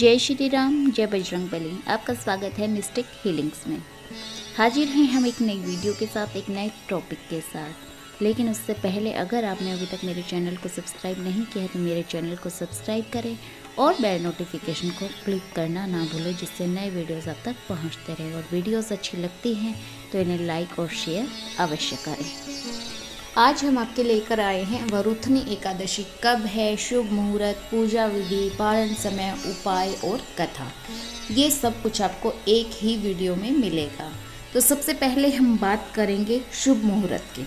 जय श्री राम, जय बजरंगबली। आपका स्वागत है मिस्टिक हीलिंग्स में। हाजिर हैं हम एक नई वीडियो के साथ, एक नए टॉपिक के साथ। लेकिन उससे पहले अगर आपने अभी तक मेरे चैनल को सब्सक्राइब नहीं किया है तो मेरे चैनल को सब्सक्राइब करें और बेल नोटिफिकेशन को क्लिक करना ना भूलें, जिससे नए वीडियोस आप तक पहुंचते रहे। और वीडियोस अच्छी लगती हैं तो इन्हें लाइक और शेयर अवश्य करें। आज हम आपके लेकर आए हैं वरुथनी एकादशी कब है, शुभ मुहूर्त, पूजा विधि, पारण समय, उपाय और कथा। ये सब कुछ आपको एक ही वीडियो में मिलेगा। तो सबसे पहले हम बात करेंगे शुभ मुहूर्त की।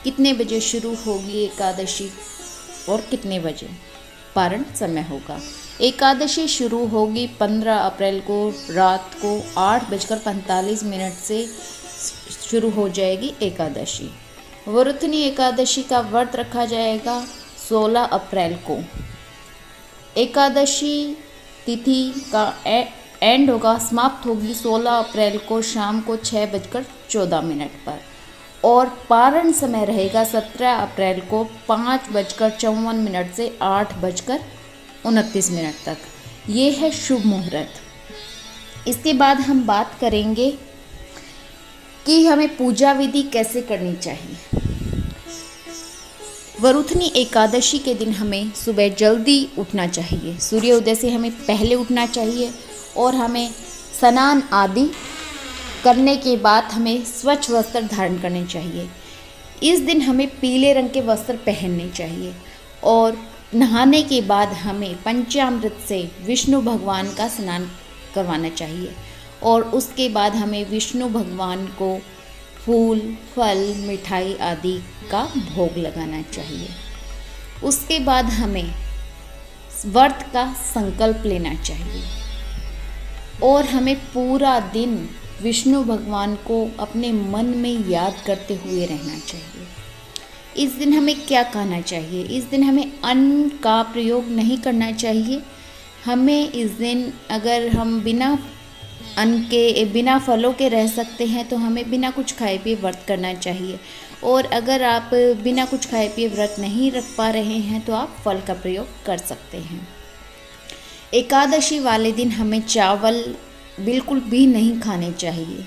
कितने बजे शुरू होगी एकादशी और कितने बजे पारण समय होगा। एकादशी शुरू होगी 15 अप्रैल को रात को 8:45 से शुरू हो जाएगी एकादशी। वरुथनी एकादशी का व्रत रखा जाएगा 16 अप्रैल को। एकादशी तिथि का एंड होगा, समाप्त होगी 16 अप्रैल को शाम को 6:14 पर। और पारण समय रहेगा 17 अप्रैल को 5:54 से 8:29 तक। ये है शुभ मुहूर्त। इसके बाद हम बात करेंगे कि हमें पूजा विधि कैसे करनी चाहिए। वरुथनी एकादशी के दिन हमें सुबह जल्दी उठना चाहिए। सूर्योदय से हमें पहले उठना चाहिए और हमें स्नान आदि करने के बाद हमें स्वच्छ वस्त्र धारण करने चाहिए। इस दिन हमें पीले रंग के वस्त्र पहनने चाहिए और नहाने के बाद हमें पंचामृत से विष्णु भगवान का स्नान करवाना चाहिए। और उसके बाद हमें विष्णु भगवान को फूल, फल, मिठाई आदि का भोग लगाना चाहिए। उसके बाद हमें व्रत का संकल्प लेना चाहिए और हमें पूरा दिन विष्णु भगवान को अपने मन में याद करते हुए रहना चाहिए। इस दिन हमें क्या कहना चाहिए? इस दिन हमें अन्न का प्रयोग नहीं करना चाहिए। हमें इस दिन, अगर हम बिना अन्न के, बिना फलों के रह सकते हैं तो हमें बिना कुछ खाए पिए व्रत करना चाहिए। और अगर आप बिना कुछ खाए पिए व्रत नहीं रख पा रहे हैं तो आप फल का प्रयोग कर सकते हैं। एकादशी वाले दिन हमें चावल बिल्कुल भी नहीं खाने चाहिए।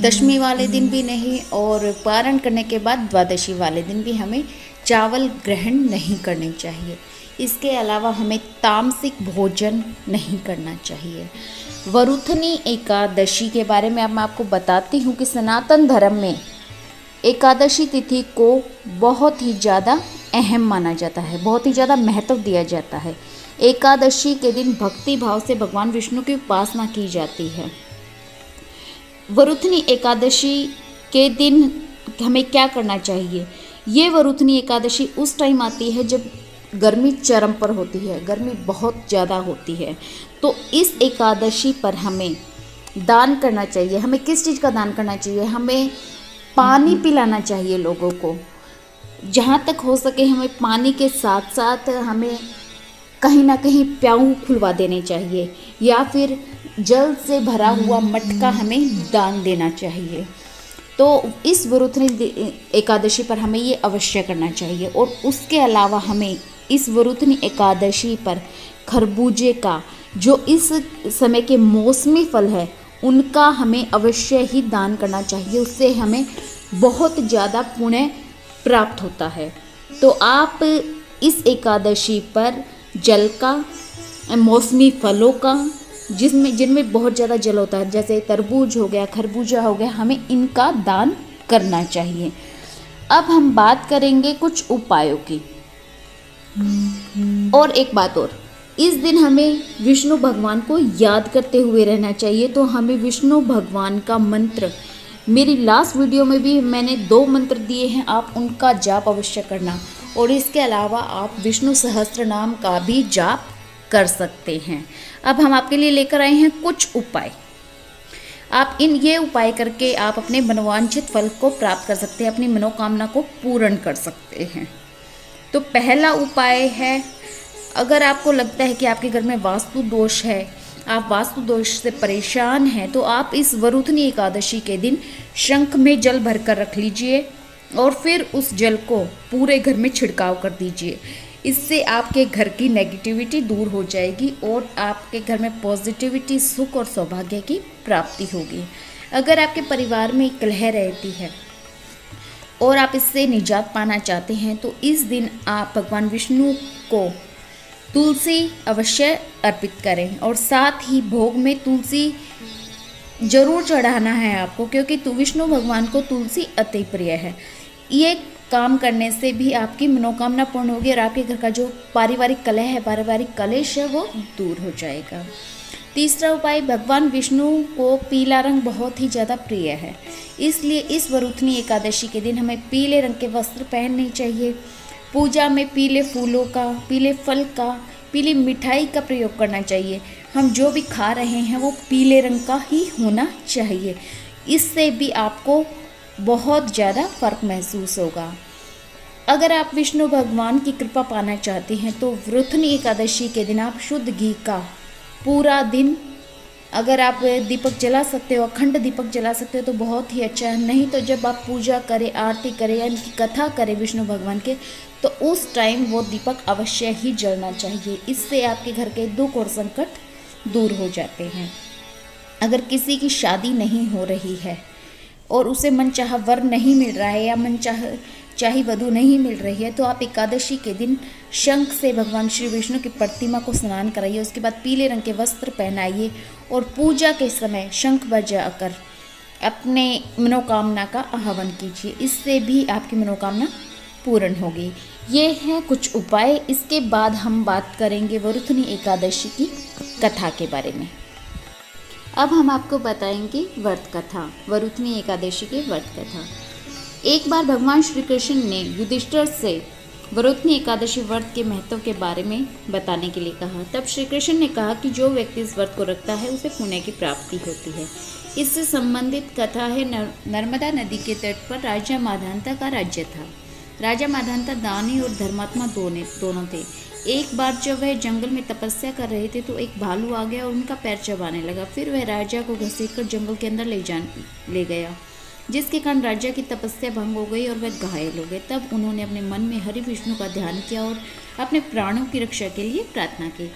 दशमी वाले दिन भी नहीं और पारण करने के बाद द्वादशी वाले दिन भी हमें चावल ग्रहण नहीं करने चाहिए। इसके अलावा हमें तामसिक भोजन नहीं करना चाहिए। वरुथनी एकादशी के बारे में अब मैं आपको बताती हूँ कि सनातन धर्म में एकादशी तिथि को बहुत ही ज़्यादा अहम माना जाता है, बहुत ही ज़्यादा महत्व दिया जाता है। एकादशी के दिन भक्ति भाव से भगवान विष्णु की उपासना की जाती है। वरुथनी एकादशी के दिन हमें क्या करना चाहिए? ये वरुथनी एकादशी उस टाइम आती है जब गर्मी चरम पर होती है, गर्मी बहुत ज़्यादा होती है। तो इस एकादशी पर हमें दान करना चाहिए। हमें किस चीज़ का दान करना चाहिए? हमें पानी पिलाना चाहिए लोगों को। जहाँ तक हो सके हमें पानी के साथ साथ हमें कहीं ना कहीं प्याऊ खुलवा देने चाहिए या फिर जल से भरा हुआ मटका हमें दान देना चाहिए। तो इस वरुथनी एकादशी पर हमें ये अवश्य करना चाहिए। और उसके अलावा हमें इस वरुथनी एकादशी पर खरबूजे का, जो इस समय के मौसमी फल है, उनका हमें अवश्य ही दान करना चाहिए। उससे हमें बहुत ज़्यादा पुण्य प्राप्त होता है। तो आप इस एकादशी पर जल का, मौसमी फलों का, जिनमें बहुत ज़्यादा जल होता है, जैसे तरबूज हो गया, खरबूजा हो गया, हमें इनका दान करना चाहिए। अब हम बात करेंगे कुछ उपायों की। और एक बात और, इस दिन हमें विष्णु भगवान को याद करते हुए रहना चाहिए। तो हमें विष्णु भगवान का मंत्र, मेरी लास्ट वीडियो में भी मैंने 2 मंत्र दिए हैं, आप उनका जाप अवश्य करना। और इसके अलावा आप विष्णु सहस्त्र नाम का भी जाप कर सकते हैं। अब हम आपके लिए लेकर आए हैं कुछ उपाय। आप ये उपाय करके आप अपने मनोवांछित फल को प्राप्त कर सकते हैं, अपनी मनोकामना को पूर्ण कर सकते हैं। तो पहला उपाय है, अगर आपको लगता है कि आपके घर में वास्तु दोष है, आप वास्तु दोष से परेशान हैं, तो आप इस वरुथनी एकादशी के दिन शंख में जल भरकर रख लीजिए और फिर उस जल को पूरे घर में छिड़काव कर दीजिए। इससे आपके घर की नेगेटिविटी दूर हो जाएगी और आपके घर में पॉजिटिविटी, सुख और सौभाग्य की प्राप्ति होगी। अगर आपके परिवार में कलह रहती है और आप इससे निजात पाना चाहते हैं तो इस दिन आप भगवान विष्णु को तुलसी अवश्य अर्पित करें और साथ ही भोग में तुलसी जरूर चढ़ाना है आपको, क्योंकि विष्णु भगवान को तुलसी अति प्रिय है। ये काम करने से भी आपकी मनोकामना पूर्ण होगी और आपके घर का जो पारिवारिक कलह है, पारिवारिक कलेश है, वो दूर हो जाएगा। तीसरा उपाय, भगवान विष्णु को पीला रंग बहुत ही ज़्यादा प्रिय है, इसलिए इस वरुथनी एकादशी के दिन हमें पीले रंग के वस्त्र पहनने चाहिए। पूजा में पीले फूलों का, पीले फल का, पीली मिठाई का प्रयोग करना चाहिए। हम जो भी खा रहे हैं वो पीले रंग का ही होना चाहिए। इससे भी आपको बहुत ज़्यादा फर्क महसूस होगा। अगर आप विष्णु भगवान की कृपा पाना चाहते हैं तो वरुथनी एकादशी के दिन आप शुद्ध घी का पूरा दिन, अगर आप दीपक जला सकते हो, अखंड दीपक जला सकते हो तो बहुत ही अच्छा है। नहीं तो जब आप पूजा करें, आरती करें या इनकी कथा करें विष्णु भगवान के, तो उस टाइम वो दीपक अवश्य ही जलना चाहिए। इससे आपके घर के दुख और संकट दूर हो जाते हैं। अगर किसी की शादी नहीं हो रही है और उसे मनचाहा वर नहीं मिल रहा है या चाही वधू नहीं मिल रही है, तो आप एकादशी के दिन शंख से भगवान श्री विष्णु की प्रतिमा को स्नान कराइए। उसके बाद पीले रंग के वस्त्र पहनाइए और पूजा के समय शंख बजाकर अपने मनोकामना का आह्वान कीजिए। इससे भी आपकी मनोकामना पूर्ण होगी। ये हैं कुछ उपाय। इसके बाद हम बात करेंगे वरुथनी एकादशी की कथा के बारे में। अब हम आपको बताएंगे व्रत कथा, वरुथनी एकादशी की व्रत कथा। एक बार भगवान श्री कृष्ण ने युधिष्ठिर से वरुथनी एकादशी व्रत के महत्व के बारे में बताने के लिए कहा। तब श्री कृष्ण ने कहा कि जो व्यक्ति इस व्रत को रखता है उसे पुण्य की प्राप्ति होती है। इससे संबंधित कथा है, नर्मदा नदी के तट पर राजा माधांता का राज्य था। राजा माधांता दानी और धर्मात्मा दोनों थे। एक बार जब वह जंगल में तपस्या कर रहे थे तो एक भालू आ गया और उनका पैर चबाने लगा। फिर वह राजा को घसीटकर जंगल के अंदर ले गया, जिसके कारण राजा की तपस्या भंग हो गई और वह घायल हो गए। तब उन्होंने अपने मन में हरि विष्णु का ध्यान किया और अपने प्राणों की रक्षा के लिए प्रार्थना की।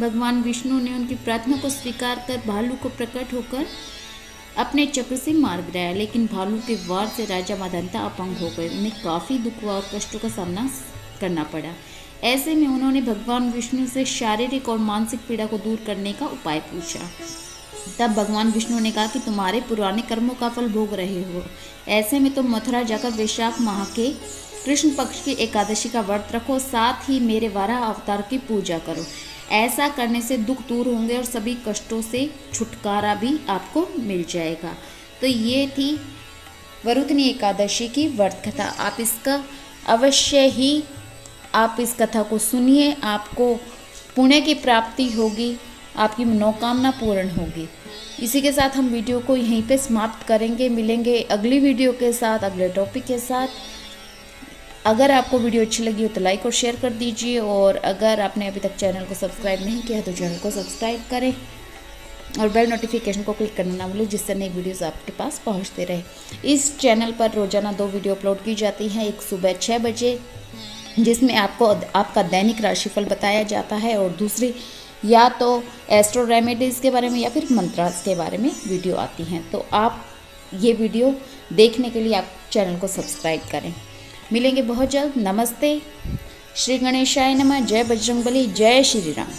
भगवान विष्णु ने उनकी प्रार्थना को स्वीकार कर भालू को प्रकट होकर अपने चक्र से मार गिराया, लेकिन भालू के वार से राजा माधांता अपंग हो गए। उन्हें काफ़ी दुख और कष्टों का सामना करना पड़ा। ऐसे में उन्होंने भगवान विष्णु से शारीरिक और मानसिक पीड़ा को दूर करने का उपाय पूछा। तब भगवान विष्णु ने कहा कि तुम्हारे पुराने कर्मों का फल भोग रहे हो, ऐसे में तुम मथुरा जाकर वैशाख माह के कृष्ण पक्ष की एकादशी का व्रत रखो, साथ ही मेरे वराह अवतार की पूजा करो। ऐसा करने से दुख दूर होंगे और सभी कष्टों से छुटकारा भी आपको मिल जाएगा। तो ये थी वरुथनी एकादशी की व्रत कथा। आप इसका अवश्य ही आप इस कथा को सुनिए, आपको पुण्य की प्राप्ति होगी, आपकी मनोकामना पूर्ण होगी। इसी के साथ हम वीडियो को यहीं पे समाप्त करेंगे। मिलेंगे अगली वीडियो के साथ, अगले टॉपिक के साथ। अगर आपको वीडियो अच्छी लगी हो तो लाइक और शेयर कर दीजिए, और अगर आपने अभी तक चैनल को सब्सक्राइब नहीं किया तो चैनल को सब्सक्राइब करें और बेल नोटिफिकेशन को क्लिक करना ना भूलें, जिससे नई वीडियोस आपके पास पहुंचते रहे। इस चैनल पर रोजाना 2 वीडियो अपलोड की जाती हैं, एक सुबह 6 बजे जिसमें आपको आपका दैनिक राशिफल बताया जाता है, और दूसरी या तो एस्ट्रो रेमेडीज़ के बारे में या फिर मंत्रास के बारे में वीडियो आती हैं। तो आप ये वीडियो देखने के लिए आप चैनल को सब्सक्राइब करें। मिलेंगे बहुत जल्द। नमस्ते, श्री गणेशाय नमः, जय बजरंगबली, जय श्री राम।